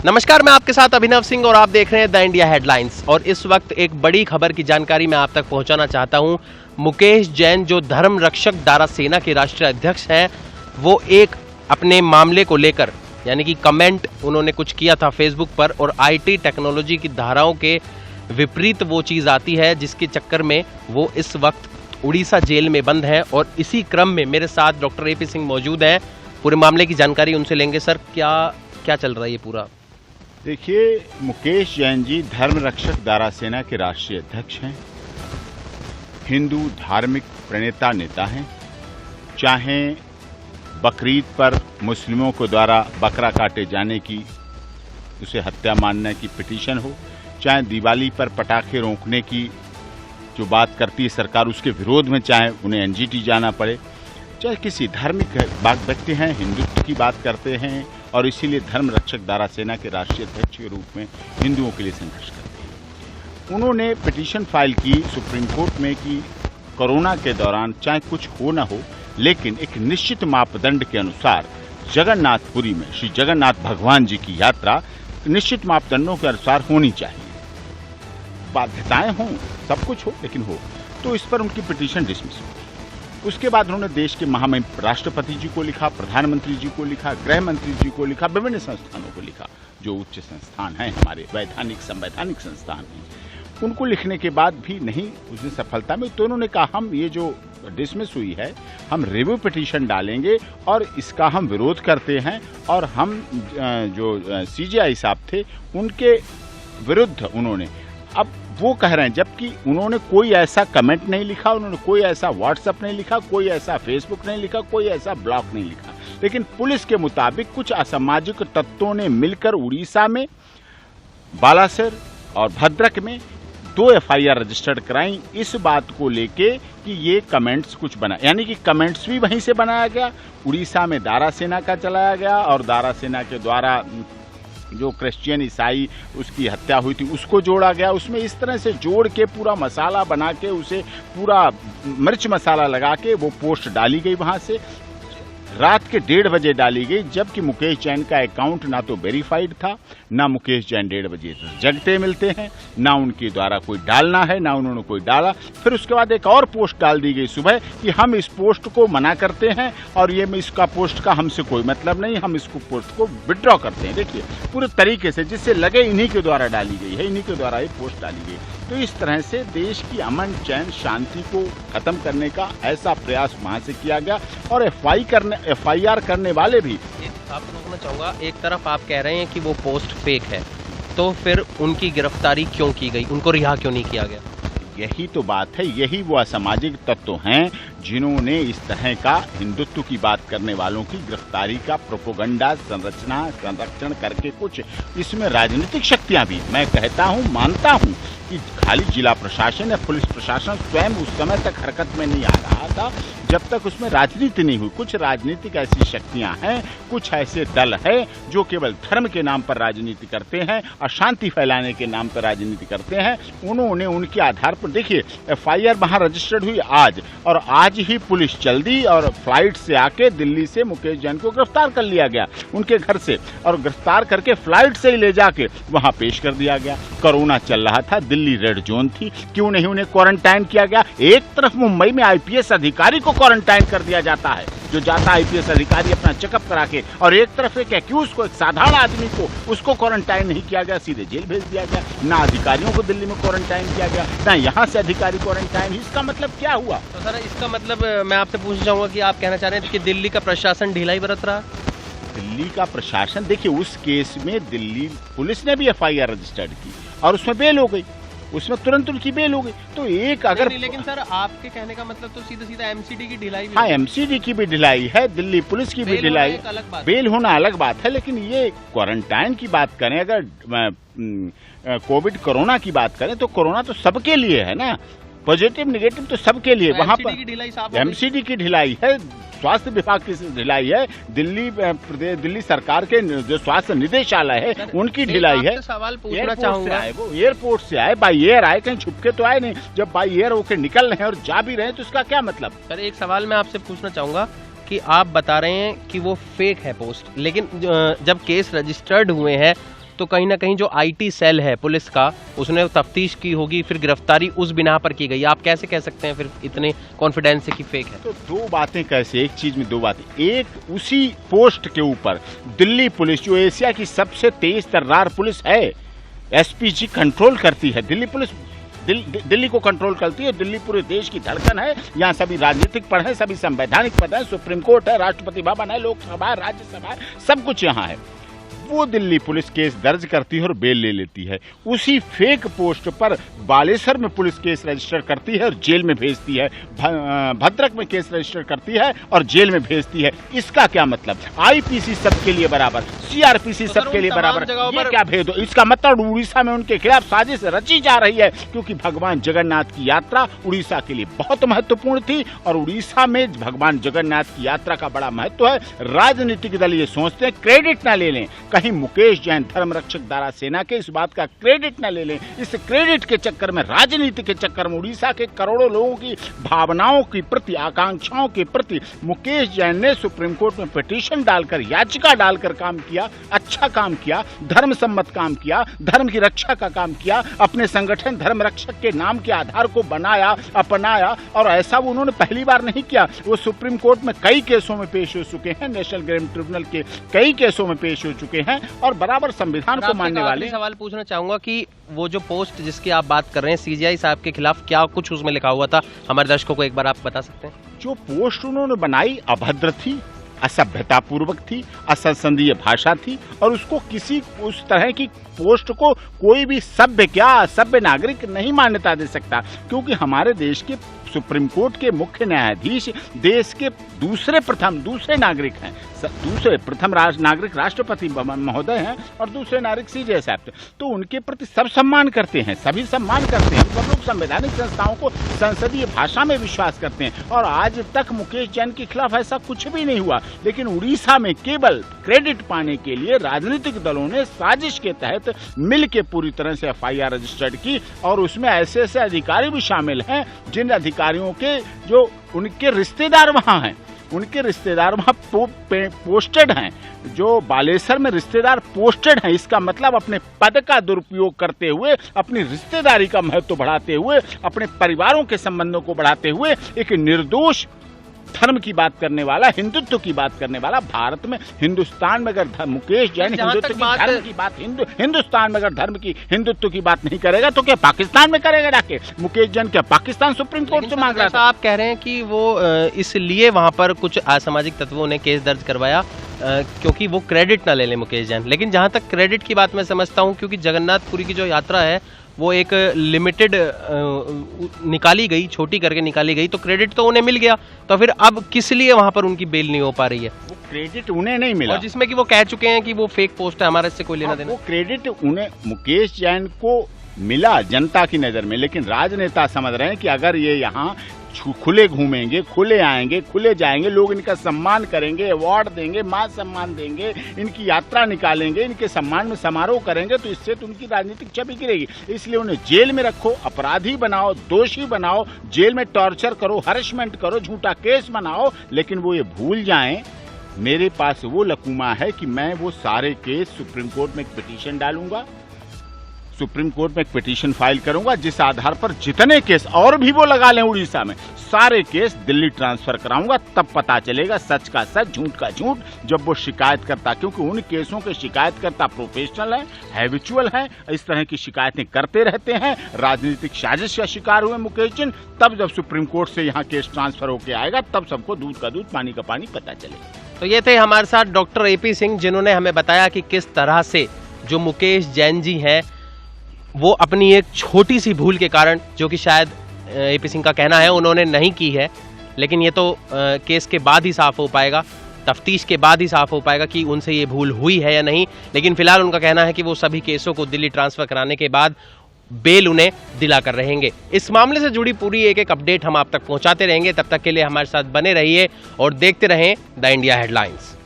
नमस्कार, मैं आपके साथ अभिनव सिंह और आप देख रहे हैं द इंडिया हेडलाइंस। और इस वक्त एक बड़ी खबर की जानकारी मैं आप तक पहुंचाना चाहता हूं। मुकेश जैन जो धर्म रक्षक दारा सेना के राष्ट्रीय अध्यक्ष हैं, वो एक अपने मामले को लेकर यानी कि कमेंट उन्होंने कुछ किया था फेसबुक पर, और आईटी टेक्नोलॉजी की धाराओं के विपरीत वो चीज़ आती है जिसके चक्कर में वो इस वक्त उड़ीसा जेल में बंद है। और इसी क्रम में मेरे साथ डॉक्टर एपी सिंह मौजूद हैं, पूरे मामले की जानकारी उनसे लेंगे। सर, क्या चल रहा है ये पूरा? देखिए, मुकेश जैन जी धर्म रक्षक दारा सेना के राष्ट्रीय अध्यक्ष हैं, हिंदू धार्मिक प्रणेता नेता हैं। चाहे बकरीद पर मुस्लिमों को द्वारा बकरा काटे जाने की उसे हत्या मानने की पिटीशन हो, चाहे दिवाली पर पटाखे रोकने की जो बात करती है सरकार उसके विरोध में चाहे उन्हें एनजीटी जाना पड़े, चाहे किसी धार्मिक व्यक्ति हैं, हिंदुत्व की बात करते हैं और इसीलिए धर्म रक्षक दारा सेना के राष्ट्रीय अध्यक्ष के रूप में हिंदुओं के लिए संघर्ष करते हैं। उन्होंने पिटीशन फाइल की सुप्रीम कोर्ट में कि कोरोना के दौरान चाहे कुछ हो ना हो, लेकिन एक निश्चित मापदंड के अनुसार जगन्नाथपुरी में श्री जगन्नाथ भगवान जी की यात्रा निश्चित मापदंडों के अनुसार होनी चाहिए। बाध्यताएं हों, सब कुछ हो, लेकिन हो। तो इस पर उनकी पिटीशन डिसमिस हो। उसके बाद उन्होंने देश के महामहिम राष्ट्रपति जी को लिखा, प्रधानमंत्री जी को लिखा, गृह मंत्री जी को लिखा, विभिन्न संस्थानों को लिखा जो उच्च संस्थान हैं, हमारे वैधानिक संवैधानिक संस्थान हैं। उनको लिखने के बाद भी नहीं उसने सफलता में, तो उन्होंने कहा हम ये जो डिसमिस हुई है हम रिव्यू पिटीशन डालेंगे और इसका हम विरोध करते हैं। और हम जो सीजेआई साहब थे उनके विरुद्ध उन्होंने, अब वो कह रहे हैं, जबकि उन्होंने कोई ऐसा कमेंट नहीं लिखा, उन्होंने कोई ऐसा व्हाट्सएप नहीं लिखा, कोई ऐसा फेसबुक नहीं लिखा, कोई ऐसा ब्लॉग नहीं लिखा, लेकिन पुलिस के मुताबिक कुछ असामाजिक तत्वों ने मिलकर उड़ीसा में बालासर और भद्रक में 2 एफआईआर रजिस्टर्ड कराई इस बात को लेके कि ये कमेंट्स कुछ बना, यानी कि कमेंट्स भी वहीं से बनाया गया, उड़ीसा में दारा सेना का चलाया गया और दारा सेना के द्वारा जो क्रिश्चियन ईसाई उसकी हत्या हुई थी उसको जोड़ा गया। उसमें इस तरह से जोड़ के पूरा मसाला बना के उसे पूरा मिर्च मसाला लगा के वो पोस्ट डाली गई, वहां से रात के 1:30 बजे डाली गई, जबकि मुकेश जैन का अकाउंट ना तो वेरीफाइड था, ना मुकेश जैन 1:30 बजे जगते मिलते हैं, ना उनके द्वारा कोई डालना है, ना उन्होंने कोई डाला। फिर उसके बाद एक और पोस्ट डाल दी गई सुबह कि हम इस पोस्ट को मना करते हैं और ये इसका पोस्ट का हमसे कोई मतलब नहीं, हम इसको पोस्ट को विड्रॉ करते हैं। देखिए पूरे तरीके से जिससे लगे इन्हीं के द्वारा डाली गई है, इन्हीं के द्वारा ये पोस्ट डाली गई। तो इस तरह से देश की अमन चैन शांति को खत्म करने का ऐसा प्रयास वहां से किया गया। और एफआईआर करने वाले भी, आपको रोकना चाहूंगा, एक तरफ आप कह रहे हैं कि वो पोस्ट फेक है, तो फिर उनकी गिरफ्तारी क्यों की गई, उनको रिहा क्यों नहीं किया गया? यही तो बात है, यही वो असामाजिक तत्व हैं जिन्होंने इस तरह का हिंदुत्व की बात करने वालों की गिरफ्तारी का प्रोपोगंडा संरक्षण करके कुछ इसमें राजनीतिक शक्तियां भी, मैं कहता हूं, मानता हूं कि खाली जिला प्रशासन या पुलिस प्रशासन स्वयं उस समय तक हरकत में नहीं आ रहा था जब तक उसमें राजनीति नहीं हुई। कुछ राजनीतिक ऐसी शक्तियां हैं, कुछ ऐसे दल है जो केवल धर्म के नाम पर राजनीति करते हैं, अशांति फैलाने के नाम पर राजनीति करते हैं। उन्होंने उनके आधार पर, देखिए एफआईआर वहां रजिस्टर्ड हुई आज, और आज ही पुलिस जल्दी और फ्लाइट से आके दिल्ली से मुकेश जैन को गिरफ्तार कर लिया गया उनके घर से, और गिरफ्तार करके फ्लाइट से ही ले जाके वहां पेश कर दिया गया। कोरोना चल रहा था, दिल्ली रेड जोन थी, क्यों नहीं उन्हें क्वारंटाइन किया गया? एक तरफ मुंबई में आईपीएस अधिकारी को क्वारंटाइन कर दिया जाता है, जो जाता आईपीएस अधिकारी अपना चेकअप करा के, और एक तरफ एक एक्यूज को, एक साधारण आदमी को, उसको क्वारंटाइन नहीं किया गया, सीधे जेल भेज दिया गया। ना अधिकारियों को दिल्ली में क्वारंटाइन किया गया, ना यहाँ से अधिकारी क्वारंटाइन। इसका मतलब क्या हुआ? तो सर, इसका मतलब मैं आपसे पूछना चाहूंगा कि आप कहना चाह रहे हैं कि दिल्ली का प्रशासन ढिलाई बरत रहा? दिल्ली का प्रशासन, देखिए उस केस में दिल्ली पुलिस ने भी एफआईआर रजिस्टर्ड की और उसमें बेल हो गई, उसमें तुरंत उनकी बेल हो गई। तो एक अगर नहीं, लेकिन सर आपके कहने का मतलब तो सीधा एमसीडी की ढिलाई भी? हाँ, एमसीडी की भी ढिलाई है, दिल्ली पुलिस की भी ढिलाई, बेल होना अलग बात है। लेकिन ये क्वारंटाइन की बात करें, अगर कोविड कोरोना की बात करें तो कोरोना तो सबके लिए है ना, पॉजिटिव निगेटिव तो सबके लिए। वहाँ पर एमसीडी की ढिलाई है, स्वास्थ्य विभाग की ढिलाई है, दिल्ली सरकार के जो स्वास्थ्य निदेशालय है उनकी ढिलाई है। सवाल पूछना चाहूंगा, वो एयरपोर्ट से आए, बाई एयर आए, कहीं छुपके तो आए नहीं। जब बाई एयर होकर निकल रहे हैं और जा भी रहे हैं तो इसका क्या मतलब? सर, एक सवाल मैं आपसे पूछना चाहूंगा कि आप बता रहे हैं कि वो फेक है पोस्ट, लेकिन जब केस रजिस्टर्ड हुए हैं तो कहीं ना कहीं जो आईटी सेल है पुलिस का, उसने तफ्तीश की होगी, फिर गिरफ्तारी उस बिना पर की गई। आप कैसे कह सकते हैं फिर इतने कॉन्फिडेंस से कि फेक है? तो दो बातें कैसे, एक चीज में दो बातें। एक, उसी पोस्ट के ऊपर दिल्ली पुलिस, जो एशिया की सबसे तेज तर्रार पुलिस है, एसपीजी कंट्रोल करती है। दिल्ली पुलिस दिल्ली को कंट्रोल करती है। दिल्ली पूरे देश की धड़कन है। यहाँ सभी राजनीतिक पद हैं, सभी संवैधानिक पद हैं, सुप्रीम कोर्ट है, राष्ट्रपति भवन है, लोकसभा है, राज्यसभा है, सब कुछ यहाँ है। वो दिल्ली पुलिस केस दर्ज करती है और बेल ले लेती है। उसी फेक पोस्ट पर बालेश्वर में पुलिस केस रजिस्टर करती है और जेल में भेजती है, भद्रक में केस रजिस्टर करती है और जेल में भेजती है। इसका क्या मतलब? आईपीसी सबके लिए बराबर, सीआरपीसी सबके लिए बराबर, ये क्या भेद हो? इसका मतलब उड़ीसा में उनके खिलाफ साजिश रची जा रही है, क्योंकि भगवान जगन्नाथ की यात्रा उड़ीसा के लिए बहुत महत्वपूर्ण थी और उड़ीसा में भगवान जगन्नाथ की यात्रा का बड़ा महत्व है। राजनीतिक दल ये सोचते हैं क्रेडिट ना ले लें, कहीं मुकेश जैन धर्म रक्षक दारा सेना के इस बात का क्रेडिट न ले लें। इस क्रेडिट के चक्कर में, राजनीति के चक्कर में उड़ीसा के करोड़ों लोगों की भावनाओं की प्रति, आकांक्षाओं के प्रति मुकेश जैन ने सुप्रीम कोर्ट में पिटीशन डालकर, याचिका डालकर काम किया, अच्छा काम किया, धर्म सम्मत काम किया, धर्म की रक्षा का काम किया, अपने संगठन धर्म रक्षक के नाम के आधार को बनाया, अपनाया। और ऐसा वो उन्होंने पहली बार नहीं किया। वो सुप्रीम कोर्ट में कई केसों में पेश हो चुके हैं, नेशनल क्राइम ट्रिब्यूनल के कई केसों में पेश हो चुके हैं और बराबर संविधान को मानने वाले। सवाल पूछना चाहूंगा कि वो जो पोस्ट जिसकी आप बात कर रहे हैं सीजीआई साहब के खिलाफ, क्या कुछ उसमें लिखा हुआ था? हमारे दर्शकों को एक बार आप बता सकते हैं? जो पोस्ट उन्होंने बनाई अभद्र थी, असभ्यतापूर्वक थी, असंसदीय भाषा थी और उसको किसी उस तरह की पोस्ट को कोई भी सभ्य क्या असभ्य नागरिक नहीं मान्यता दे सकता, क्योंकि हमारे देश के सुप्रीम कोर्ट के मुख्य न्यायाधीश देश के दूसरे नागरिक हैं। दूसरे प्रथम नागरिक राष्ट्रपति महोदय हैं और दूसरे नागरिक सीजे साहब। तो उनके प्रति सब सम्मान करते हैं, सभी सम्मान करते हैं। सब लोग संवैधानिक संस्थाओं को, संसदीय भाषा में विश्वास करते हैं और आज तक मुकेश जैन के खिलाफ ऐसा कुछ भी नहीं हुआ। लेकिन उड़ीसा में केवल क्रेडिट पाने के लिए राजनीतिक दलों ने साजिश के तहत मिल के पूरी तरह से एफआईआर रजिस्टर्ड की और उसमें ऐसे ऐसे अधिकारी भी शामिल हैं जिन अधिकारियों के जो उनके रिश्तेदार वहां हैं, उनके रिश्तेदार वहां पोस्टेड हैं। जो बालेश्वर में रिश्तेदार पोस्टेड हैं, इसका मतलब अपने पद का दुरुपयोग करते हुए, अपनी रिश्तेदारी का महत्व बढ़ाते हुए, अपने परिवारों के संबंधों को बढ़ाते हुए एक निर्दोष धर्म की बात करने वाला, हिंदुत्व की बात करने वाला, भारत में हिंदुस्तान में अगर मुकेश जैन हिंदुत्व की धर्म की बात, हिंदुस्तान में अगर धर्म की हिंदुत्व की बात नहीं करेगा तो क्या पाकिस्तान में करेगा जाके? मुकेश जैन क्या पाकिस्तान सुप्रीम कोर्ट से मांग रहा था? आप कह रहे हैं कि वो इसलिए वहां पर कुछ असामाजिक तत्वों ने केस दर्ज करवाया क्योंकि वो क्रेडिट ना ले लें मुकेश जैन। लेकिन जहां तक क्रेडिट की बात मैं समझता हूं, क्योंकि जगन्नाथपुरी की जो यात्रा है वो एक लिमिटेड निकाली गई, छोटी करके निकाली गई, तो क्रेडिट तो उन्हें मिल गया। तो फिर अब किस लिए वहां पर उनकी बेल नहीं हो पा रही है? वो क्रेडिट उन्हें नहीं मिला, और जिसमें कि वो कह चुके हैं कि वो फेक पोस्ट है, हमारे इससे कोई लेना देना। वो क्रेडिट उन्हें, मुकेश जैन को मिला जनता की नजर में, लेकिन राजनेता समझ रहे हैं कि अगर ये यहाँ खुले घूमेंगे, खुले आएंगे, खुले जाएंगे, लोग इनका सम्मान करेंगे, अवार्ड देंगे, मान सम्मान देंगे, इनकी यात्रा निकालेंगे, इनके सम्मान में समारोह करेंगे, तो इससे तो उनकी राजनीतिक छवि गिरेगी। इसलिए उन्हें जेल में रखो, अपराधी बनाओ, दोषी बनाओ, जेल में टॉर्चर करो, हरेसमेंट करो, झूठा केस बनाओ, लेकिन वो ये भूल जाएं मेरे पास वो लकूमा है कि मैं वो सारे केस सुप्रीम कोर्ट में एक पिटीशन डालूंगा, सुप्रीम कोर्ट में एक पिटीशन फाइल करूंगा, जिस आधार पर जितने केस और भी वो लगा लें उड़ीसा में, सारे केस दिल्ली ट्रांसफर कराऊंगा। तब पता चलेगा सच का सच, झूठ का झूठ, जब वो शिकायत करता, क्योंकि उन केसों के शिकायतकर्ता प्रोफेशनल है, हैबिचुअल है, इस तरह की शिकायतें करते रहते हैं, राजनीतिक साजिश का शिकार हुए मुकेश जैन। तब जब सुप्रीम कोर्ट से यहाँ केस ट्रांसफर होकर आएगा, तब सबको दूध का दूध पानी का पानी पता चलेगा। तो ये थे हमारे साथ डॉक्टर एपी सिंह, जिन्होंने हमें बताया कि किस तरह से जो मुकेश जैन जी हैं वो अपनी एक छोटी सी भूल के कारण, जो कि शायद एपी सिंह का कहना है उन्होंने नहीं की है, लेकिन ये तो केस के बाद ही साफ हो पाएगा, तफ्तीश के बाद ही साफ हो पाएगा कि उनसे ये भूल हुई है या नहीं। लेकिन फिलहाल उनका कहना है कि वो सभी केसों को दिल्ली ट्रांसफर कराने के बाद बेल उन्हें दिलाकर रहेंगे। इस मामले से जुड़ी पूरी एक एक अपडेट हम आप तक पहुंचाते रहेंगे। तब तक के लिए हमारे साथ बने रहिए और देखते रहें द इंडिया हेडलाइंस।